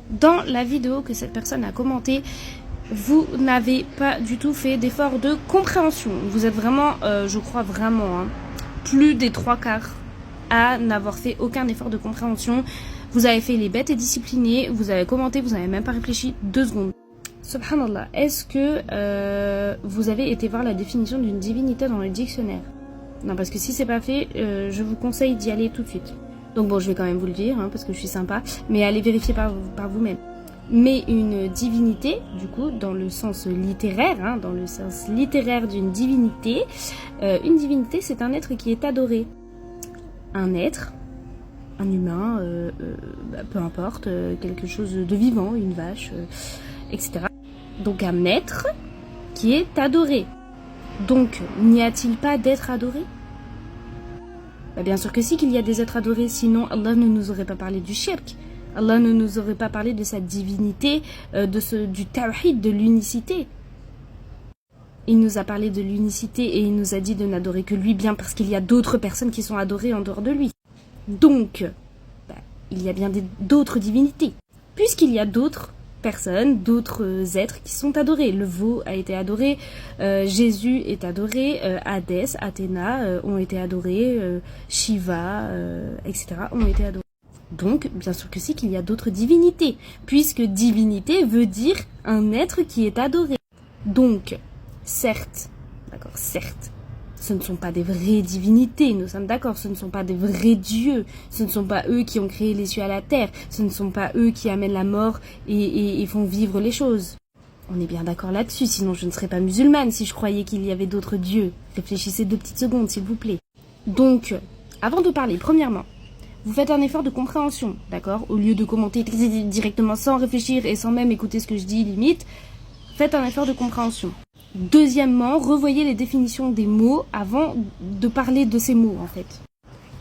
dans la vidéo que cette personne a commentée, vous n'avez pas du tout fait d'effort de compréhension. Vous êtes vraiment, je crois vraiment, plus des 3/4 à n'avoir fait aucun effort de compréhension. Vous avez fait les bêtes et disciplinés, vous avez commenté, vous n'avez même pas réfléchi 2 secondes. Subhanallah, est-ce que vous avez été voir la définition d'une divinité dans le dictionnaire? Non, parce que si c'est pas fait, je vous conseille d'y aller tout de suite. Donc bon, je vais quand même vous le dire, parce que je suis sympa, mais allez vérifier par vous-même. Mais une divinité, du coup, dans le sens littéraire, dans le sens littéraire d'une divinité, une divinité, c'est un être qui est adoré. Un être, un humain, peu importe, quelque chose de vivant, une vache, etc. Donc un être qui est adoré. Donc, n'y a-t-il pas d'être adoré? Bien sûr que si, qu'il y a des êtres adorés, sinon Allah ne nous aurait pas parlé du shirk. Allah ne nous aurait pas parlé de sa divinité, du tawhid, de l'unicité. Il nous a parlé de l'unicité et il nous a dit de n'adorer que lui, bien parce qu'il y a d'autres personnes qui sont adorées en dehors de lui. Donc, il y a bien d'autres divinités. Puisqu'il y a d'autres personnes, d'autres êtres qui sont adorés. Le veau a été adoré, Jésus est adoré, Hadès, Athéna ont été adorés, Shiva, etc. ont été adorés. Donc, bien sûr que si, qu'il y a d'autres divinités, puisque divinité veut dire un être qui est adoré. Donc, certes, d'accord, certes, ce ne sont pas des vraies divinités, nous sommes d'accord, ce ne sont pas des vrais dieux, ce ne sont pas eux qui ont créé les cieux à la terre, ce ne sont pas eux qui amènent la mort et font vivre les choses. On est bien d'accord là-dessus, sinon je ne serais pas musulmane si je croyais qu'il y avait d'autres dieux. Réfléchissez 2 petites secondes, s'il vous plaît. Donc, avant de parler, premièrement, vous faites un effort de compréhension, d'accord? Au lieu de commenter directement sans réfléchir et sans même écouter ce que je dis, limite, faites un effort de compréhension. Deuxièmement, revoyez les définitions des mots avant de parler de ces mots, en fait.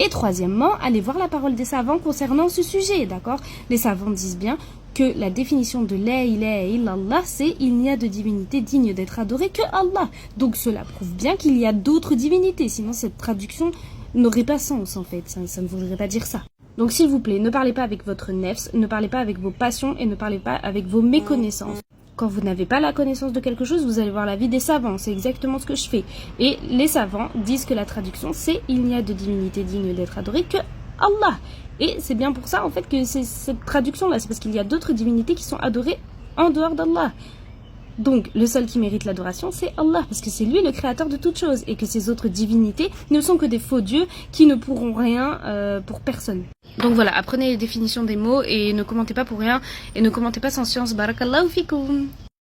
Et troisièmement, allez voir la parole des savants concernant ce sujet, d'accord? Les savants disent bien que la définition de la ilaha illallah, c'est il n'y a de divinité digne d'être adorée que Allah. Donc cela prouve bien qu'il y a d'autres divinités, sinon cette traduction n'aurait pas sens, en fait. Ça ne voudrait pas dire ça. Donc s'il vous plaît, ne parlez pas avec votre nefs, ne parlez pas avec vos passions et ne parlez pas avec vos méconnaissances. Quand vous n'avez pas la connaissance de quelque chose, vous allez voir l'avis des savants. C'est exactement ce que je fais. Et les savants disent que la traduction, c'est « Il n'y a de divinité digne d'être adorée que Allah ». Et c'est bien pour ça, en fait, que c'est cette traduction-là. C'est parce qu'il y a d'autres divinités qui sont adorées en dehors d'Allah. Donc, le seul qui mérite l'adoration, c'est Allah. Parce que c'est lui le créateur de toutes choses. Et que ces autres divinités ne sont que des faux dieux qui ne pourront rien pour personne. Donc voilà, apprenez les définitions des mots et ne commentez pas pour rien. Et ne commentez pas sans science. Barakallahu fikoum.